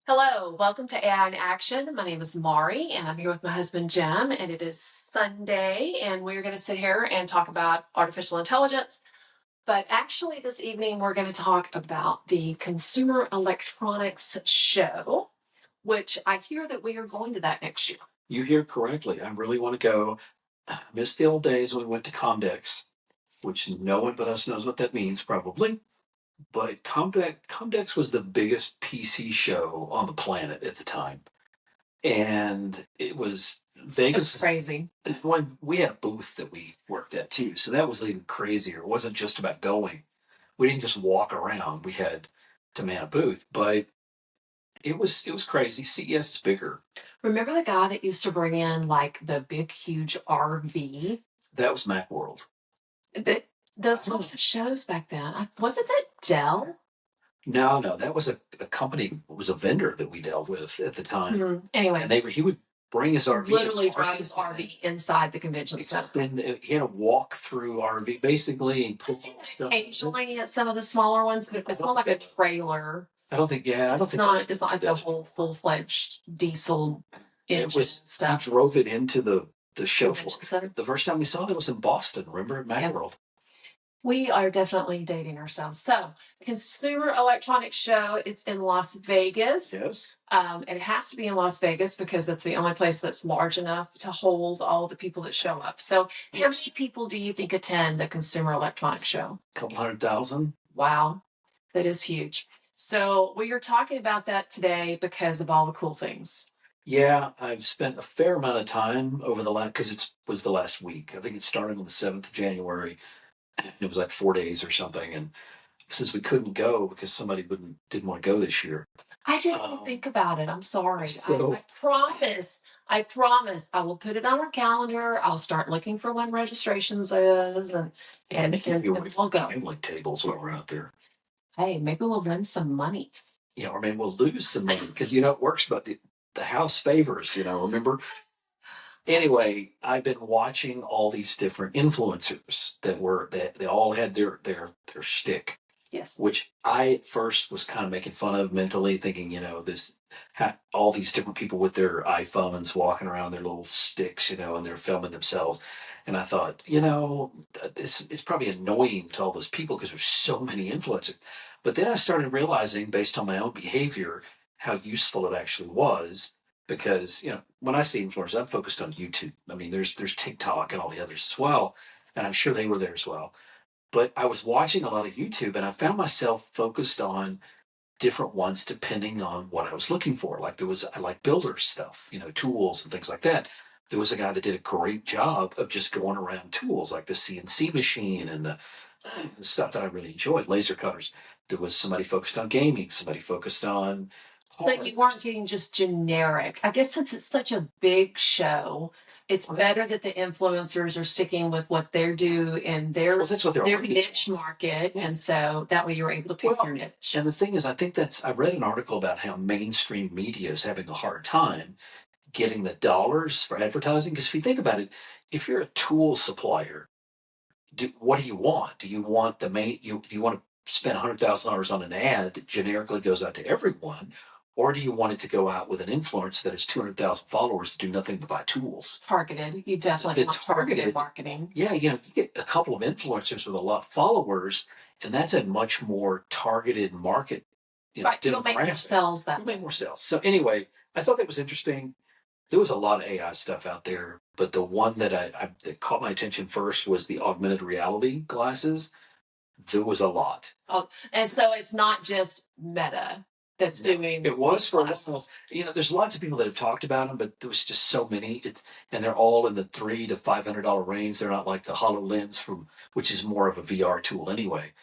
Hello, welcome to AI in Action. My name is Mari, and I'm here with my husband Jim, and it is Sunday, and we're going to sit here and talk about artificial intelligence. But actually, this evening, we're going to talk about the Consumer Electronics Show, which I hear that we are going to that next year. You hear correctly. I really want to go. I miss the old days when we went to Comdex, which no one but us knows what that means, probably. But Comdex was the biggest PC show on the planet at the time. And it was Vegas. That's crazy. When we had a booth that we worked at too. So that was even crazier. It wasn't just about going. We didn't just walk around. We had to man a booth. But it was crazy. CES is bigger. Remember the guy that used to bring in like the big, huge RV? That was Macworld. But those types of shows back then, wasn't that Dell? No, that was a company, it was a vendor that we dealt with at the time. Anyway, And he would bring his RV. literally drive his RV inside the convention center. He had a walk through RV, basically. Occasionally at some of the smaller ones, but it's more like a trailer. I don't think It's not like the whole full-fledged diesel engine stuff. We drove it into the show floor. Convention center. The first time we saw it was in Boston, remember, at Macworld. We are definitely dating ourselves. So, Consumer Electronics Show, it's in Las Vegas. Yes. It has to be in Las Vegas because it's the only place that's large enough to hold all the people that show up. So, how many people do you think attend the Consumer Electronics Show? A couple 100,000. Wow, that is huge. So, we are talking about that today because of all the cool things. Yeah, I've spent a fair amount of time over the last, because it was the last week. I think it started on the 7th of January. It was like 4 days or something. And since we couldn't go because somebody didn't want to go this year. I didn't even think about it. I'm sorry. So- I promise I will put it on our calendar. I'll start looking for when registrations is and we'll go. Gambling tables while we're out there. Hey, maybe we'll win some money. Yeah, or maybe we'll lose some money because it works, but the house favors, remember? Anyway, I've been watching all these different influencers that they all had their shtick. Yes. Which I at first was kind of making fun of mentally, thinking, all these different people with their iPhones walking around their little sticks, and they're filming themselves. And I thought, it's probably annoying to all those people because there's so many influencers. But then I started realizing, based on my own behavior, how useful it actually was. Because, when I say influencers, I'm focused on YouTube. I mean, there's TikTok and all the others as well. And I'm sure they were there as well. But I was watching a lot of YouTube and I found myself focused on different ones depending on what I was looking for. Like I like builder stuff, tools and things like that. There was a guy that did a great job of just going around tools like the CNC machine and the stuff that I really enjoyed, laser cutters. There was somebody focused on gaming, somebody focused on. So you weren't getting just generic. I guess since it's such a big show, it's better that the influencers are sticking with what they do in their niche market. And so that way you're able to pick your niche. And the thing is, I read an article about how mainstream media is having a hard time getting the dollars for advertising. Because if you think about it, if you're a tool supplier, what do you want? Do you want do you want to spend $100,000 on an ad that generically goes out to everyone? Or do you want it to go out with an influencer that has 200,000 followers to do nothing but buy tools? Targeted. You definitely want targeted marketing. Yeah, you get a couple of influencers with a lot of followers, and that's a much more targeted market. Right, you'll make more sales that way. You'll make more sales. So anyway, I thought that was interesting. There was a lot of AI stuff out there, but the one that that caught my attention first was the augmented reality glasses. There was a lot. Oh, and so it's not just Meta that's doing. It was for there's lots of people that have talked about them, but there was just so many. And they're all in the $300 to $500 range. They're not like the HoloLens which is more of a VR tool anyway.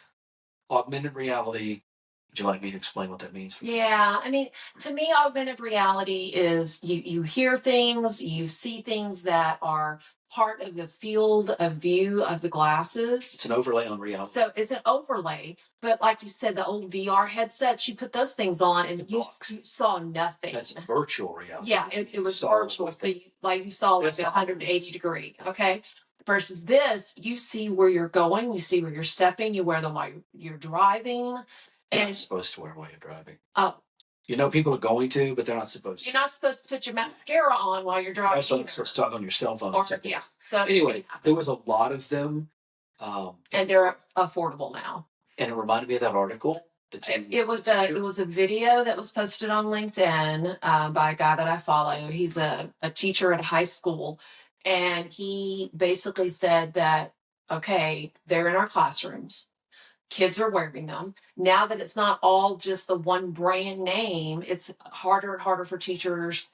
Augmented reality. Would you like me to explain what that means? Yeah, I mean, to me, augmented reality is you hear things, you see things that are part of the field of view of the glasses. It's an overlay on reality. So it's an overlay, but like you said, the old VR headsets, you put those things on and you saw nothing. That's virtual reality. Yeah, it was virtual. So you saw like 180 degree, okay? Versus this, you see where you're going, you see where you're stepping, you wear them while you're driving. And you're supposed to wear while you're driving. Oh, You know, people are going to, but they're not supposed to. You're not supposed to put your mascara on while you're driving. Also, supposed to talk on your cell phone. Or, yeah. So anyway, there was a lot of them. And they're affordable now. And it reminded me of that article. It was a video that was posted on LinkedIn by a guy that I follow. He's a teacher at a high school, and he basically said that, okay, they're in our classrooms. Kids are wearing them. Now that it's not all just the one brand name, it's harder and harder for teachers.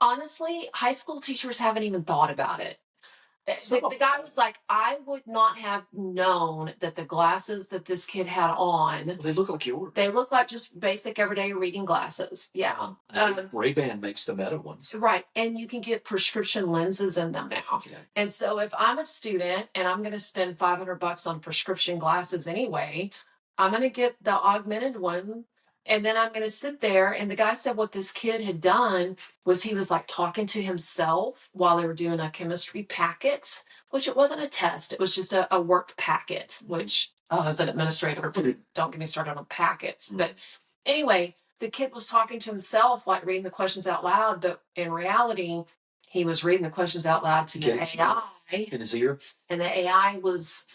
Honestly, high school teachers haven't even thought about it. The guy was like, I would not have known that the glasses that this kid had on. Well, they look like yours. They look like just basic everyday reading glasses. Yeah. Ray-Ban makes the Meta ones. Right. And you can get prescription lenses in them now. Okay. And so if I'm a student and I'm going to spend $500 on prescription glasses anyway, I'm going to get the augmented one. And then I'm going to sit there. And the guy said what this kid had done was he was like talking to himself while they were doing a chemistry packet, which it wasn't a test. It was just a work packet, which, as an administrator, don't get me started on packets. But anyway, the kid was talking to himself, like reading the questions out loud. But in reality, he was reading the questions out loud to the AI. In his ear, and the AI was,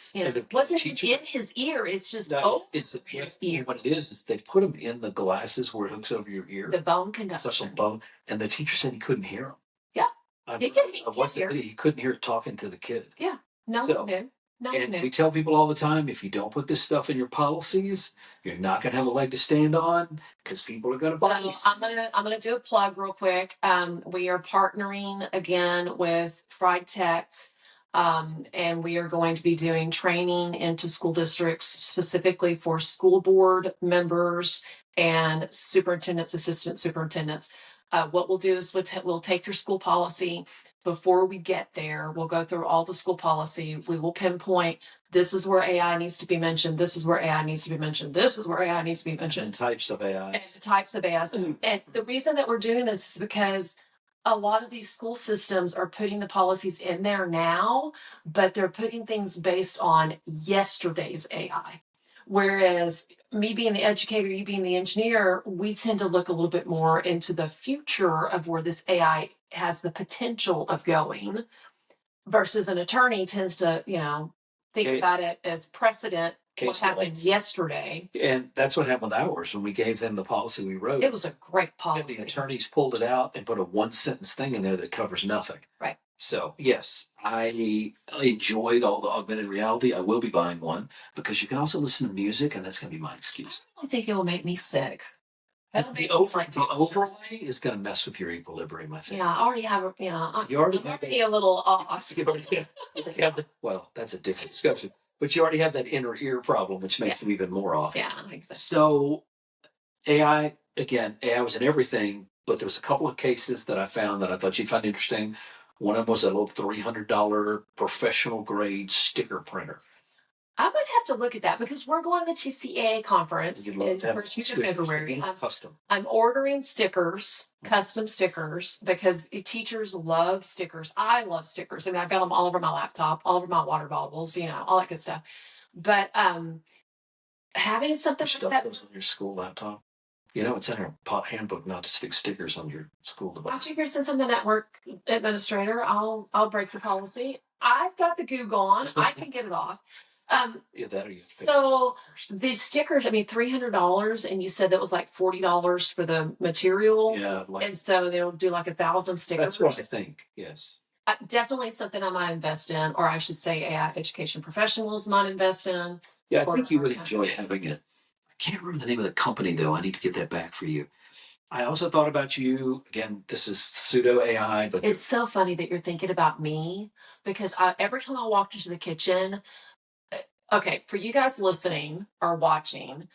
wasn't in his ear. It's just it's his ear. What it is they put them in the glasses where it hooks over your ear. The bone conduction. Such a bone, and the teacher said he couldn't hear him. Yeah, he couldn't hear it talking to the kid. Yeah, no one knew. We tell people all the time, if you don't put this stuff in your policies, you're not going to have a leg to stand on because people are going to buy these. I'm gonna do a plug real quick. We are partnering again with Fried Tech. And we are going to be doing training into school districts specifically for school board members and superintendents, assistant superintendents. What we'll do is we'll take your school policy. Before we get there, we'll go through all the school policy. We will pinpoint this is where AI needs to be mentioned. This is where AI needs to be mentioned. This is where AI needs to be mentioned. And types of AI. And types of AI. And the reason that we're doing this is because a lot of these school systems are putting the policies in there now, but they're putting things based on yesterday's AI. Whereas me being the educator, you being the engineer, we tend to look a little bit more into the future of where this AI has the potential of going, versus an attorney tends to, think about it as precedent. What happened yesterday. And that's what happened with ours when we gave them the policy we wrote. It was a great policy. And the attorneys pulled it out and put a one-sentence thing in there that covers nothing. Right. So, yes, I enjoyed all the augmented reality. I will be buying one because you can also listen to music, and that's going to be my excuse. I don't think it will make me sick. The overlay is going to mess with your equilibrium, I think. Yeah, I already have, you already have a little off. You already have well, that's a different discussion. But you already have that inner ear problem, which makes them even more off. Yeah, exactly. So AI was in everything, but there was a couple of cases that I found that I thought you'd find interesting. One of them was a little $300 professional grade sticker printer. I might have to look at that because we're going to the TCA conference in the first week of February. I'm ordering stickers, custom stickers, because teachers love stickers. I love stickers. I mean, I've got them all over my laptop, all over my water bottles, all that good stuff. But having something like that on your school laptop. It's in our handbook not to stick stickers on your school device. I figure since I'm the network administrator, I'll break the policy. I've got the goo gone. I can get it off. So these stickers, $300, and you said that was like $40 for the material. Yeah. And so they'll do like 1,000 stickers. That's what I think. Yes. Definitely something I might invest in, or I should say AI education professionals might invest in. Yeah, I think you would enjoy having it. I can't remember the name of the company though. I need to get that back for you. I also thought about you. Again, this is pseudo AI, but it's so funny that you're thinking about me because every time I walked into the kitchen, okay, for you guys listening or watching,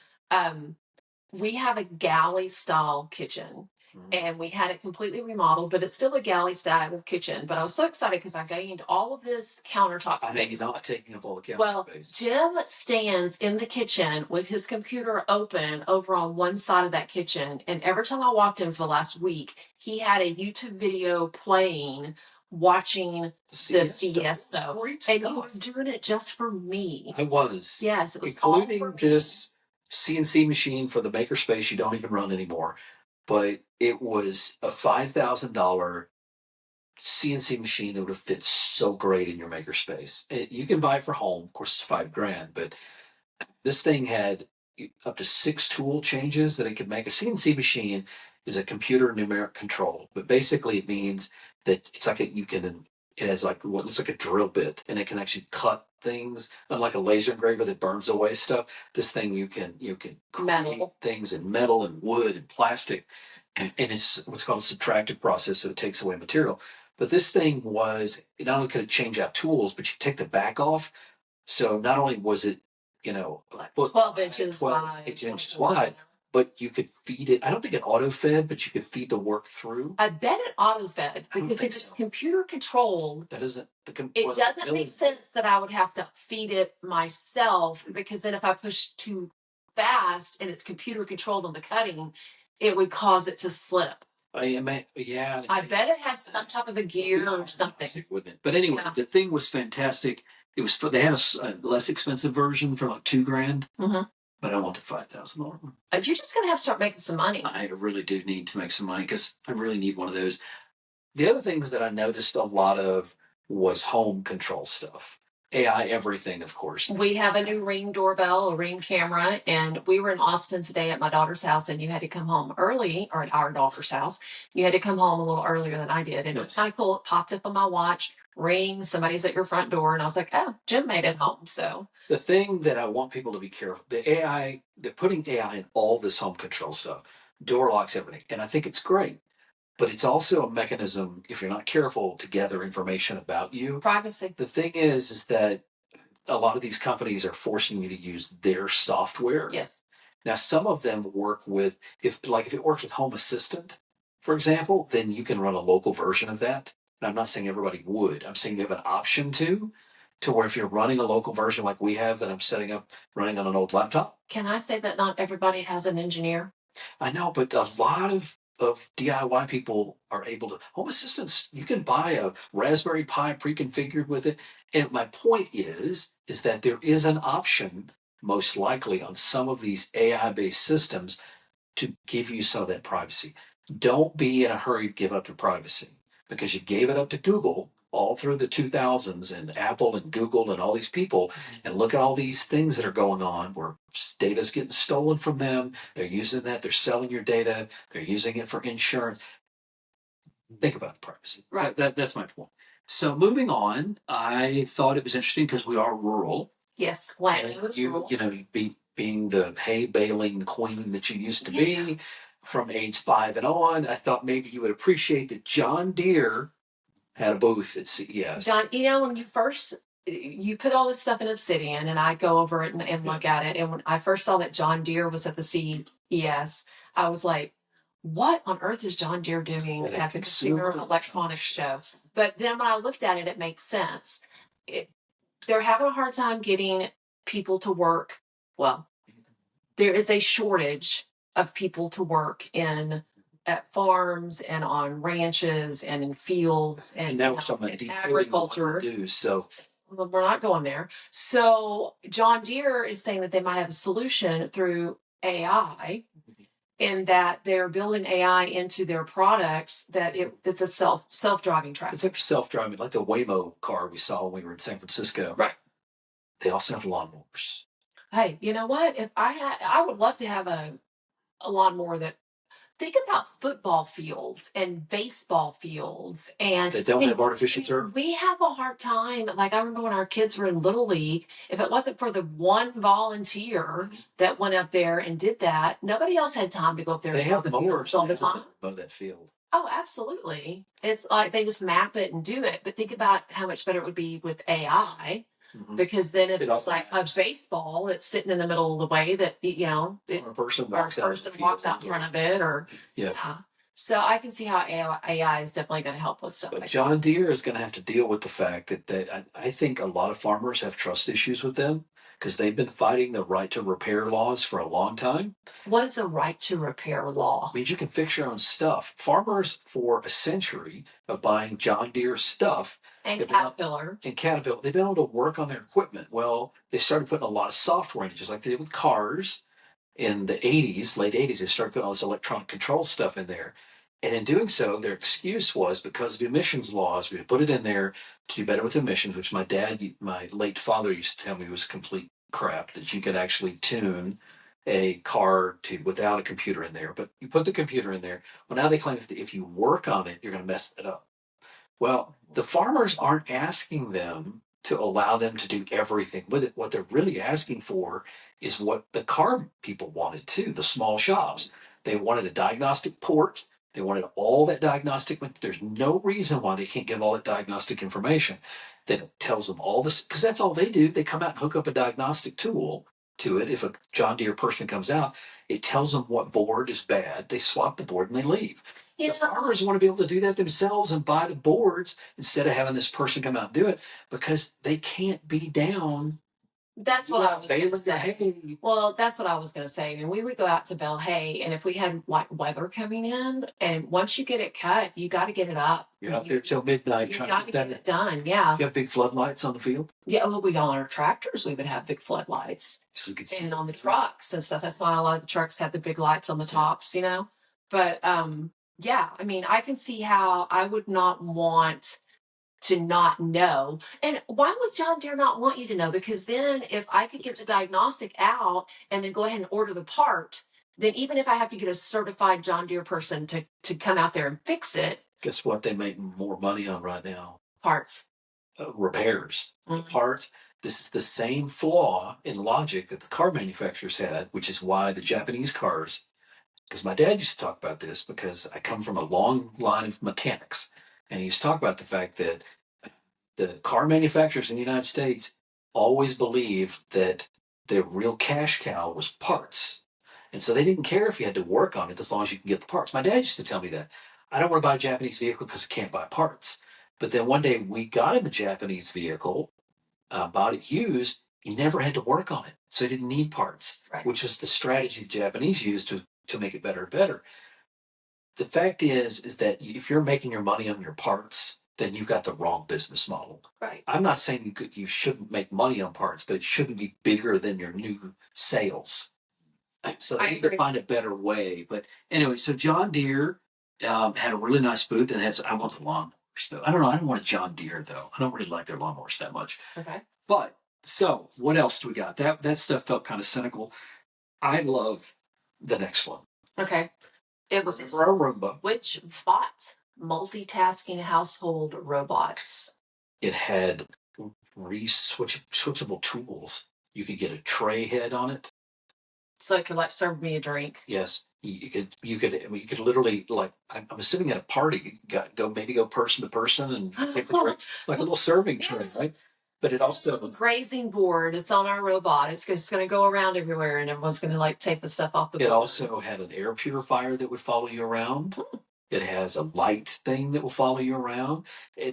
we have a galley style kitchen. And we had it completely remodeled, but it's still a galley style kitchen. But I was so excited because I gained all of this countertop space. He's not taking up all the counter space. Jim stands in the kitchen with his computer open over on one side of that kitchen. And every time I walked in for the last week, he had a YouTube video playing, watching the CES stuff. And you were doing it just for me. I was. Yes, it was including this CNC machine for the makerspace you don't even run anymore, but it was a $5,000 CNC machine that would have fit so great in your makerspace. You can buy it for home, of course, it's $5,000, but this thing had up to 6 tool changes that it could make. A CNC machine is a computer numeric control, but basically it means that it's like it has like what looks like a drill bit, and it can actually cut things. Unlike a laser engraver that burns away stuff, this thing you can create things in metal and wood and plastic, and it's what's called a subtractive process, so it takes away material. But this thing was not only could it change out tools, but you take the back off. So not only was it, like 12 inches 12, wide. 18 inches wide, but you could feed it. I don't think it auto fed, but you could feed the work through. I bet it auto fed because if it's computer controlled, that isn't it doesn't make sense that I would have to feed it myself, because then if I push too fast and it's computer controlled on the cutting, it would cause it to slip. Yeah. I bet it has some type of a gear or something. Wouldn't it? But anyway, the thing was fantastic. It was they had a less expensive version for like $2,000, but I want the $5,000 one. You're just gonna have to start making some money. I really do need to make some money because I really need one of those. The other things that I noticed a lot of was home control stuff. AI everything, of course. We have a new Ring doorbell, a Ring camera, and we were in Austin today at my daughter's house, and you had to come home early, or at our daughter's house. You had to come home a little earlier than I did, and it was kind of cool. It popped up on my watch, ring, somebody's at your front door, and I was like, oh, Jim made it home. So the thing that I want people to be careful, they're putting AI in all this home control stuff, door locks, everything, and I think it's great. But it's also a mechanism, if you're not careful, to gather information about you. Privacy. The thing is that a lot of these companies are forcing you to use their software. Yes. Now, some of them work with, if it works with Home Assistant, for example, then you can run a local version of that. And I'm not saying everybody would. I'm saying you have an option to where if you're running a local version like we have that I'm setting up, running on an old laptop. Can I say that not everybody has an engineer? I know, but a lot of DIY people are able to. Home Assistants, you can buy a Raspberry Pi pre-configured with it. And my point is that there is an option, most likely on some of these AI-based systems, to give you some of that privacy. Don't be in a hurry to give up your privacy, because you gave it up to Google all through the 2000s, and Apple and Google and all these people, and look at all these things that are going on where data's getting stolen from them. They're using that. They're selling your data. They're using it for insurance. Think about the privacy. Right. That's my point. So moving on, I thought it was interesting because we are rural. Yes, Latin was rural. Being the hay baling queen that you used to be from age 5 and on, I thought maybe you would appreciate that John Deere had a booth at CES. John, when you put all this stuff in Obsidian, and I go over it and look at it, and when I first saw that John Deere was at the CES, I was like, what on earth is John Deere doing at the Consumer Electronics Show? But then when I looked at it, it makes sense. They're having a hard time getting people to work. Well, there is a shortage of people to work at farms and on ranches and in fields and now we're talking about agriculture. We're not going there. So John Deere is saying that they might have a solution through AI, in that they're building AI into their products, that it's a self-driving truck. It's like self-driving, like the Waymo car we saw when we were in San Francisco. Right. They also have lawnmowers. Hey, you know what? If I would love to have a lawnmower that. Think about football fields and baseball fields, and they don't have artificial turf. We have a hard time. Like, I remember when our kids were in Little League, if it wasn't for the one volunteer that went up there and did that, nobody else had time to go up there. They and have mowers all the time. Mow that field. Oh, absolutely. It's like they just map it and do it. But think about how much better it would be with AI. Mm-hmm. Because then if it's like a baseball, it's sitting in the middle of the way that, or a person walks out in front of it, or so I can see how AI is definitely going to help with stuff. But John Deere is going to have to deal with the fact that I think a lot of farmers have trust issues with them, because they've been fighting the right to repair laws for a long time. What is a right to repair law? It means you can fix your own stuff. Farmers for a century of buying John Deere stuff. And Caterpillar. They've been able to work on their equipment. Well, they started putting a lot of software in it, just like they did with cars. in the 80s, late 80s, they started putting all this electronic control stuff in there. And in doing so, their excuse was because of emissions laws, we put it in there to do better with emissions, which my late father used to tell me was complete crap, that you could actually tune a car to without a computer in there. But you put the computer in there. Well, now they claim if you work on it, you're going to mess it up. Well, the farmers aren't asking them to allow them to do everything with it. What they're really asking for is what the car people wanted too, the small shops. They wanted a diagnostic port. They wanted all that diagnostic. There's no reason why they can't give all that diagnostic information that tells them all this, because that's all they do. They come out and hook up a diagnostic tool to it. If a John Deere person comes out, it tells them what board is bad. They swap the board and they leave. The farmers want to be able to do that themselves and buy the boards instead of having this person come out and do it, because they can't be down. That's what I was going to say. Hay. Well, that's what I was going to say. I mean, we would go out to bale hay, and if we had like weather coming in, and once you get it cut, you got to get it up. You're out there till midnight You trying got to to get get that. it done. Yeah. You have big floodlights on the field. Yeah. Well, we on our tractors, we would have big floodlights, so you could see. And on the trucks and stuff. That's why a lot of the trucks had the big lights on the tops, you know. But yeah, I mean, I can see how I would not want to not know. And why would John Deere not want you to know? Because then if I could get the diagnostic out and then go ahead and order the part, then even if I have to get a certified John Deere person to come out there and fix it. Guess what they make more money on right now? Parts. Repairs. Mm-hmm. Parts. This is the same flaw in logic that the car manufacturers had, which is why the Japanese cars, because my dad used to talk about this, because I come from a long line of mechanics, and he used to talk about the fact that the car manufacturers in the United States always believed that their real cash cow was parts. And so they didn't care if you had to work on it as long as you can get the parts. My dad used to tell me that. I don't want to buy a Japanese vehicle because I can't buy parts. But then one day we got him a Japanese vehicle, bought it used. He never had to work on it. So he didn't need parts, right, which was the strategy the Japanese used to make it better and better. The fact is that if you're making your money on your parts, then you've got the wrong business model. Right. I'm not saying you shouldn't make money on parts, but it shouldn't be bigger than your new sales. So they need to find a better way. But anyway, so John Deere had a really nice booth, and I want the lawnmowers though. I don't know. I don't want a John Deere though. I don't really like their lawnmowers that much. Okay. But so what else do we got? That stuff felt kind of cynical. I love the next one. Okay. It was a Roomba. Which bot multitasking household robots. It had switchable tools. You could get a tray head on it, so it could like serve me a drink. Yes, you could literally, like, I'm assuming at a party, go person to person and take the drinks, like a little serving tray, right? But it also grazing board. It's on our robot. It's going to go around everywhere, and everyone's going to like take the stuff off the board. It also had an air purifier that would follow you around. It has a light thing that will follow you around.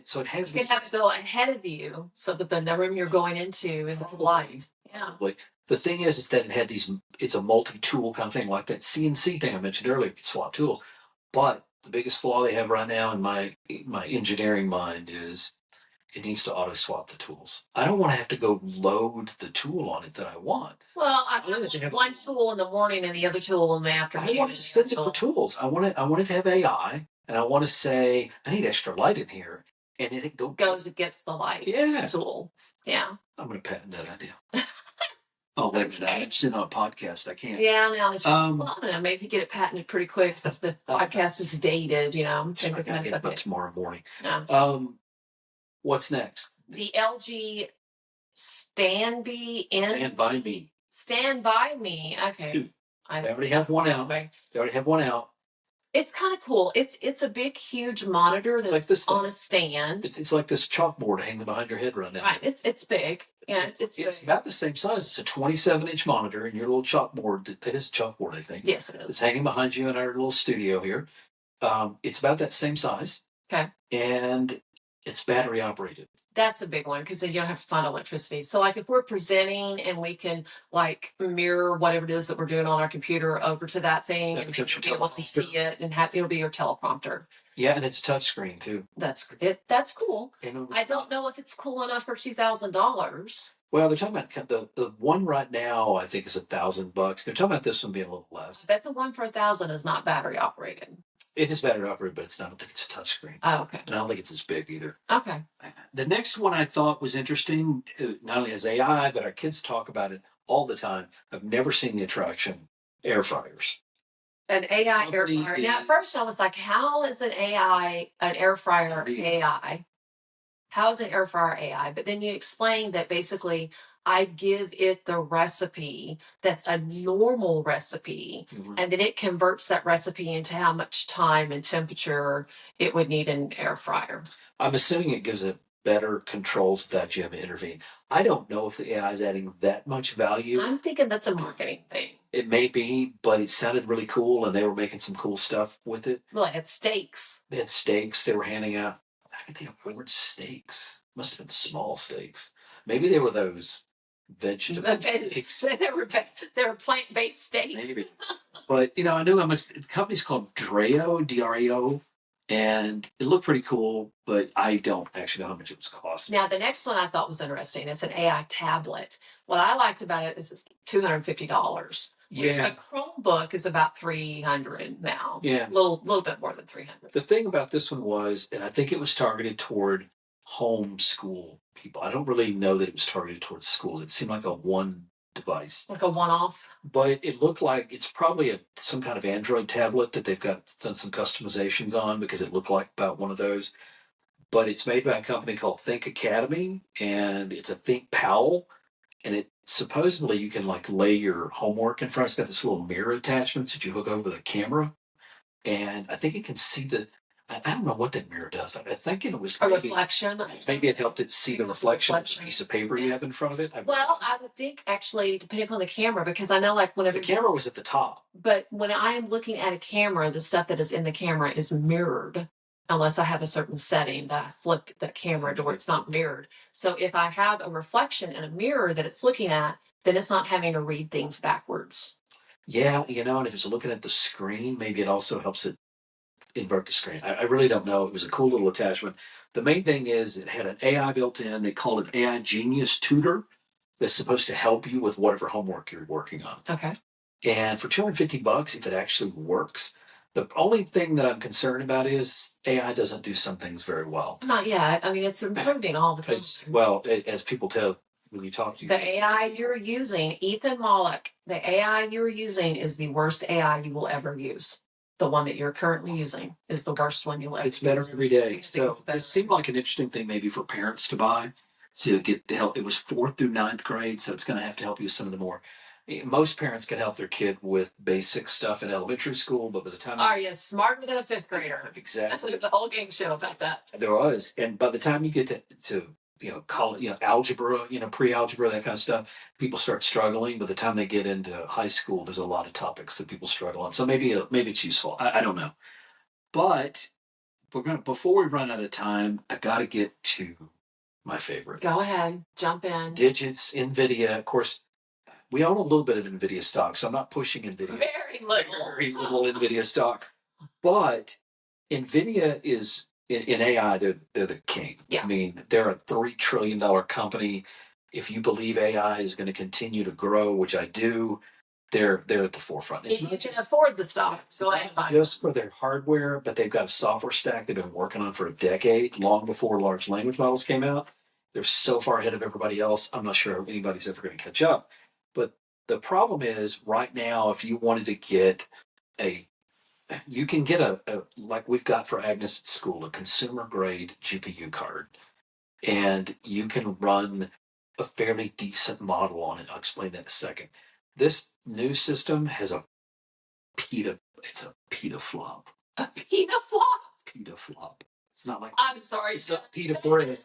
So it has. You have to go ahead of you so that the room you're going into is light. Yeah. The thing is that it had it's a multi-tool kind of thing, like that CNC thing I mentioned earlier. You could swap tools. But the biggest flaw they have right now in my engineering mind is it needs to auto swap the tools. I don't want to have to go load the tool on it that I want. Well, I want one tool in the morning and the other tool in the afternoon. I want to send it for tools. I want it to have AI, and I want to say, I need extra light in here, and it goes and gets the light tool. Yeah. I'm going to patent that idea. Oh, wait a minute. It's in on a podcast. I can't. Yeah, now that well, I don't know, maybe get it patented pretty quick since the podcast is dated, you know. So I got to get it tomorrow morning. Yeah. What's next? The LG Stand By Me. Stand By Me. Okay. They already have one out. It's kind of cool. It's a big, huge monitor that's like on a stand. It's like this chalkboard hanging behind your head right now. Right. It's big. Yeah, it's big. It's about the same size. It's a 27-inch monitor, and your little chalkboard. That is a chalkboard, I think. Yes, it is. It's hanging behind you in our little studio here. It's about that same size. Okay. And It's battery operated. That's a big one because then you don't have to find electricity. So like if we're presenting and we can like mirror whatever it is that we're doing on our computer over to that thing That and becomes you'll your be able to see it and have it'll be your teleprompter. Yeah, and it's touchscreen too. That's it. That's cool. And I don't know if it's cool enough for $2,000. well, they're talking about the one right now. I think is $1,000. They're talking about this one being a little less. I bet the one for 1,000 is not battery operated. It is battery operated, but it's not. I don't think it's a touchscreen. Oh, okay. And I don't think it's as big either. Okay. The next one I thought was interesting. Not only as AI, but our kids talk about it all the time. I've never seen the attraction. Air fryers. An AI air fryer. Now, at first I was like, how is an air fryer AI? How is an air fryer AI? But then you explained that basically I give it the recipe that's a normal recipe, and then it converts that recipe into how much time and temperature it would need in an air fryer. I'm assuming it gives it better controls without you having to intervene. I don't know if the AI is adding that much value. I'm thinking that's a marketing thing. It may be, but it sounded really cool, and they were making some cool stuff with it. Well, it had steaks. They had steaks they were handing out. I think they ordered steaks. Must have been small steaks. Maybe they were those vegetable steaks. They were plant-based steaks. Maybe. But, I knew how much. The company's called Dreo, D-R-E-O, and it looked pretty cool, but I don't actually know how much it was costing. Now, the next one I thought was interesting. It's an AI tablet. What I liked about it is it's $250. Yeah. A Chromebook is about $300 now. Yeah. A little bit more than $300. The thing about this one was, and I think it was targeted toward homeschool people. I don't really know that it was targeted towards schools. It seemed like a one device. Like a one-off? But it looked like it's probably some kind of Android tablet that they've done some customizations on because it looked like about one of those. But it's made by a company called Think Academy, and it's a Think Powell, and it supposedly you can like lay your homework in front. It's got this little mirror attachment that you hook over the camera, and I think it can see I don't know what that mirror does. I think it was a reflection. Maybe it helped it see the reflection of the piece of paper you have in front of it. Well, I would think actually, depending on the camera, because I know like whenever the camera was at the top. But when I am looking at a camera, the stuff that is in the camera is mirrored. Unless I have a certain setting that I flip the camera to where it's not mirrored. So if I have a reflection in a mirror that it's looking at, then it's not having to read things backwards. Yeah, and if it's looking at the screen, maybe it also helps it invert the screen. I really don't know. It was a cool little attachment. The main thing is it had an AI built in. They call it AI Genius Tutor that's supposed to help you with whatever homework you're working on. Okay. And for $250, if it actually works, the only thing that I'm concerned about is AI doesn't do some things very well. Not yet. I mean, it's improving all the time. As people tell when you talk to you. The AI you're using, Ethan Mollick, the AI you're using is the worst AI you will ever use. The one that you're currently using is the worst one you'll ever use. It's better every day. So it seemed like an interesting thing maybe for parents to buy to get the help. It was 4th through 9th grade, so it's going to have to help you with some of the more. Most parents can help their kid with basic stuff in elementary school, but by the time are you smarter than a 5th grader? Exactly. The whole game show about that. There was, and by the time you get to college, algebra, pre-algebra, that kind of stuff, people start struggling. By the time they get into high school, there's a lot of topics that people struggle on. So maybe it's useful. I don't know, but before we run out of time, I got to get to my favorite. Go ahead, jump in. Digits, Nvidia, of course. We own a little bit of Nvidia stock, so I'm not pushing Nvidia. Very little Nvidia stock. But Nvidia is, in AI, they're the king. Yeah. I mean, they're a $3 trillion company. If you believe AI is going to continue to grow, which I do, they're at the forefront. If you can afford the stock, go ahead and buy it. Just for their hardware, but they've got a software stack they've been working on for a decade, long before large language models came out. They're so far ahead of everybody else, I'm not sure anybody's ever going to catch up. But the problem is right now, if you wanted to get you can get a like we've got for Agnes at school, a consumer grade GPU card, and you can run a fairly decent model on it. I'll explain that in a second. This new system has it's a petaflop. A petaflop? Petaflop. It's not like, I'm sorry. It's not pita bread.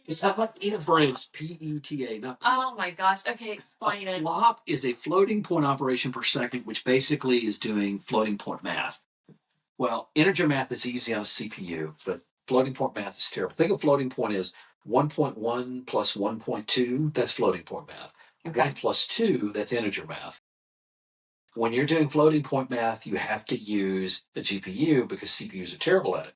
It's not like pita bread. It's PETA, not pita. Oh my gosh. Okay, explain it. Flop is a floating point operation per second, which basically is doing floating point math. Well, integer math is easy on a CPU, but Floating point math is terrible. Think of floating point as 1.1 plus 1.2, that's floating point math. Okay. 1 plus 2, that's integer math. When you're doing floating point math, you have to use a GPU because CPUs are terrible at it.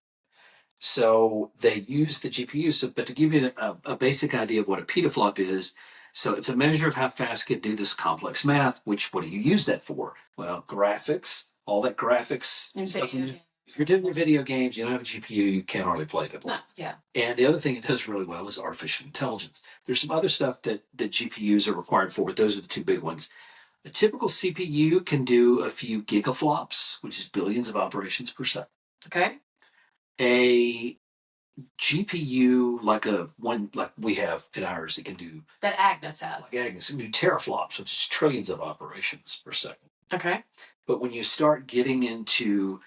So they use the GPUs, but to give you a basic idea of what a petaflop is, so it's a measure of how fast it can do this complex math, which what do you use that for? Well, graphics, all that graphics stuff. If you're doing your video games, you don't have a GPU, you can't hardly play them. No, yeah. And the other thing it does really well is artificial intelligence. There's some other stuff that GPUs are required for, but those are the two big ones. A typical CPU can do a few gigaflops, which is billions of operations per second. Okay. A GPU like we have in ours, it can do that Agnes has. Like Agnes, it can do teraflops, which is trillions of operations per second. Okay. But when you start getting into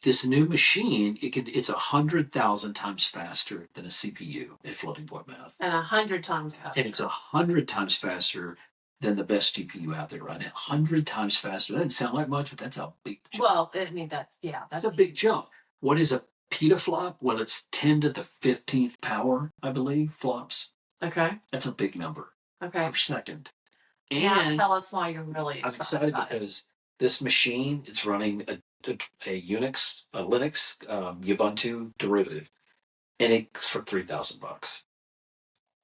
this new machine, it's 100,000 times faster than a CPU at floating point math. And 100 times faster. And it's 100 times faster than the best GPU out there right now. 100 times faster. That doesn't sound like much, but that's a big jump. Well, I mean, that's a big jump. What is a petaflop? Well, it's 10 to the 15th power, I believe, flops. Okay. That's a big number. Okay. Per second. And tell us why you're really excited. I'm excited because this machine, it's running a Linux Ubuntu derivative, and it's for $3,000.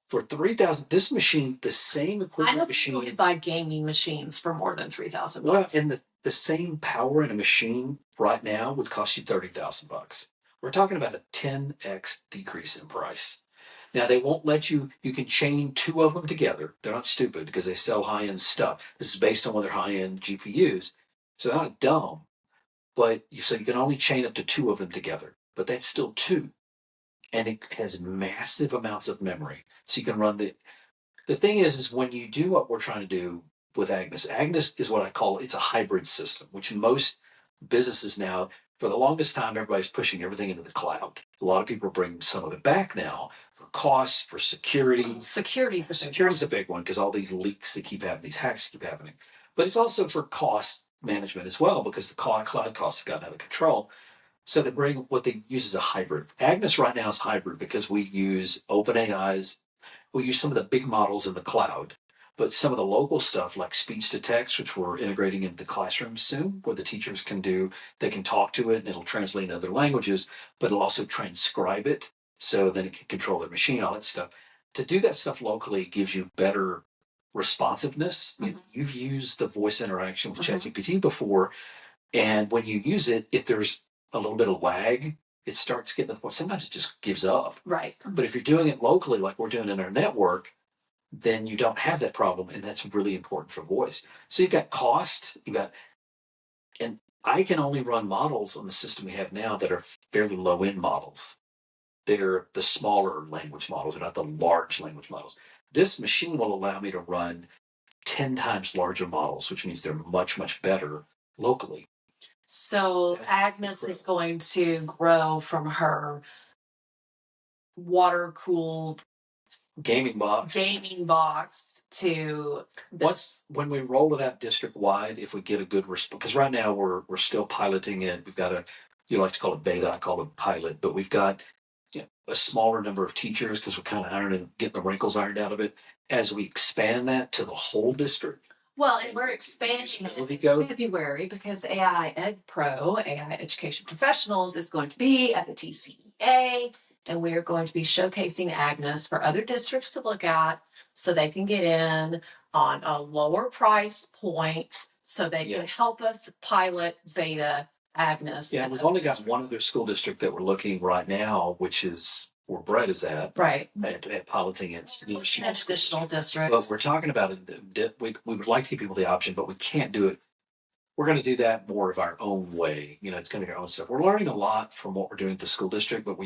For $3,000, this machine, the same equivalent machine. I know people can buy gaming machines for more than $3,000. Well, and the same power in a machine right now would cost you $30,000. We're talking about a 10x decrease in price. Now, they won't let you can chain two of them together. They're not stupid because they sell high-end stuff. This is based on one of their high-end GPUs. So they're not dumb, but you can only chain up to two of them together. But that's still two. And it has massive amounts of memory. So you can run the thing is when you do what we're trying to do with Agnes is what I call, it's a hybrid system, which most businesses now, for the longest time, everybody's pushing everything into the cloud. A lot of people are bringing some of it back now for costs, for security. Security's a big one because all these leaks that keep happening, these hacks keep happening. But it's also for cost management as well because the cloud costs have gotten out of control. So they bring what they use as a hybrid. Agnes right now is hybrid because we use OpenAI's, we use some of the big models in the cloud, but some of the local stuff like speech to text, which we're integrating into the classroom soon, where the teachers they can talk to it and it'll translate in other languages, but it'll also transcribe it so then it can control the machine, all that stuff. To do that stuff locally gives you better responsiveness. Mm-hmm. You've used the voice interaction with ChatGPT before, and when you use it, if there's a little bit of lag, it starts getting to the point. Sometimes it just gives up. Right. But if you're doing it locally, like we're doing in our network, then you don't have that problem, and that's really important for voice. So you've got cost, and I can only run models on the system we have now that are fairly low-end models. They're the smaller language models, they're not the large language models. This machine will allow me to run 10 times larger models, which means they're much, much better locally. So Agnes is going to grow from her water-cooled gaming box to this. When we roll it out district-wide, if we get a good response, because right now we're still piloting it. We've got you like to call it beta, I call it pilot, but we've got a smaller number of teachers because we're kind of getting the wrinkles ironed out of it. As we expand that to the whole district. Well, and we're expanding it in February because AI Ed Pro, AI Education Professionals, is going to be at the TCEA, and we're going to be showcasing Agnes for other districts to look at so they can get in on a lower price point so they can help us pilot beta Agnes. Yeah, we've only got one other school district that we're looking right now, which is where Brett is at. Right. At piloting it. Additional districts. But we're talking about it. We would like to give people the option, but we can't do it. We're going to do that more of our own way. It's going to be our own stuff. We're learning a lot from what we're doing at the school district, but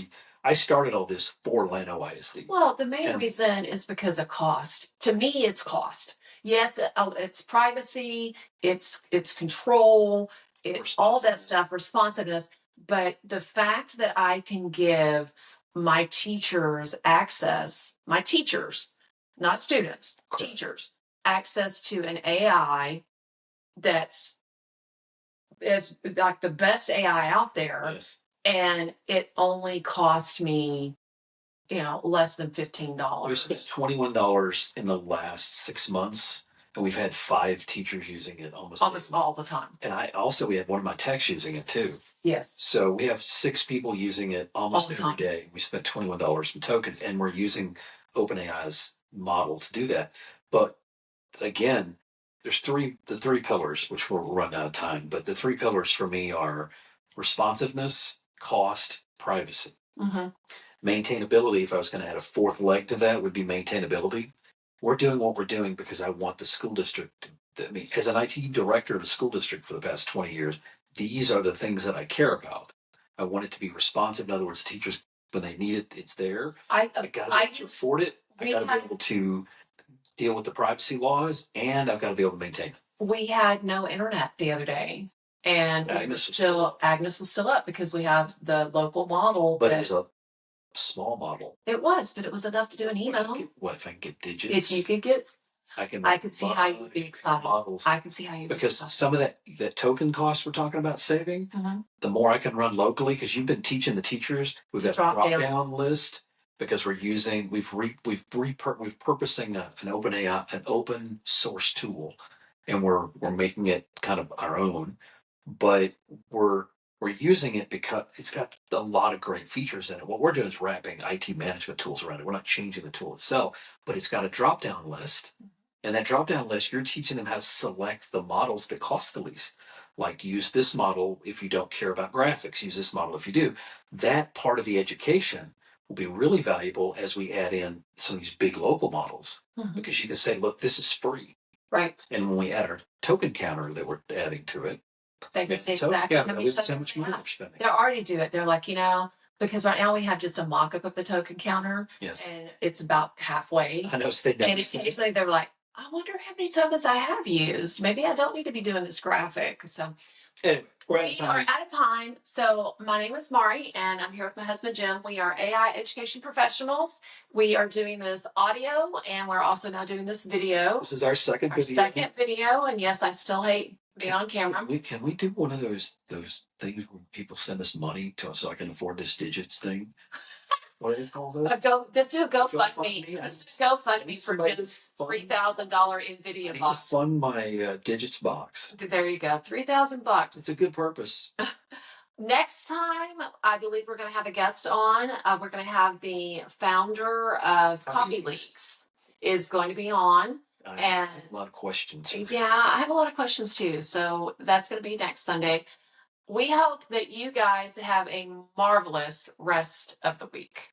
I started all this for Llano ISD. Well, the main reason is because of cost. To me, it's cost. Yes, it's privacy, it's control, it's all that stuff, responsiveness. But the fact that I can give my teachers access, not students, teachers, access to an AI that's is like the best AI out there. Yes. and it only cost me, less than We $15. spent $21 in the last 6 months, and we've had 5 teachers using it almost daily. all the time. And we had one of my techs using it too. Yes. So we have 6 people using it almost All the every time. day. We spent $21 in tokens, and we're using OpenAI's model to do that. But again, there's the three pillars, which we're running out of time. But the 3 pillars for me are responsiveness, cost, privacy. Mm-hmm. Maintainability, if I was going to add a 4th leg to that, would be maintainability. We're doing what we're doing because I want the school district I mean, as an IT director of a school district for the past 20 years, these are the things that I care about. I want it to be responsive. In other words, teachers, when they need it, it's there. I got to be able to afford it. I got to be able to deal with the privacy laws, and I've got to be able to maintain it. We had no internet the other day, and Agnes was still up because we have the local model. But it was a small model. It was, but it was enough to do an email. What if I can get digits? If you could get, I could see how you'd be excited. Models. I could see how you because some of that token cost we're talking about saving, the more I can run locally, because you've been teaching the teachers, we've got a drop down list because we've purposing an open source tool, and we're making it kind of our own, but we're using it because it's got a lot of great features in it. What we're doing is wrapping IT management tools around it. We're not changing the tool itself, but it's got a drop down list. And that drop down list, you're teaching them how to select the models that cost the least. Like, use this model if you don't care about graphics, use this model if you do. That part of the education will be really valuable as we add in some of these big local models, because you can say, look, this is free. Right. And when we add our token counter that we're adding to it, they can see exactly how much money they already do it. They're like, because right now we have just a mock-up of the token counter. Yes. And it's about halfway. I know. So and occasionally they're like, I wonder how many tokens I have used. Maybe I don't need to be doing this graphic. So anyway, we are out of time. So my name is Mari, and I'm here with my husband, Jim. We are AI education professionals. We are doing this audio, and we're also now doing this video. This is our second video. And yes, I still hate being on camera. Can we do one of those things where people send us money so I can afford this digits thing? What do you call that? Just do a GoFundMe. Just GoFundMe for Jim's $3,000 Nvidia box. I fund my digits box. There you go, $3,000. It's a good purpose. Next time, I believe we're going to have a guest on. We're going to have the founder of CopyLeaks is going to be on. I have a lot of questions. Yeah, I have a lot of questions too. So that's going to be next Sunday. We hope that you guys have a marvelous rest of the week.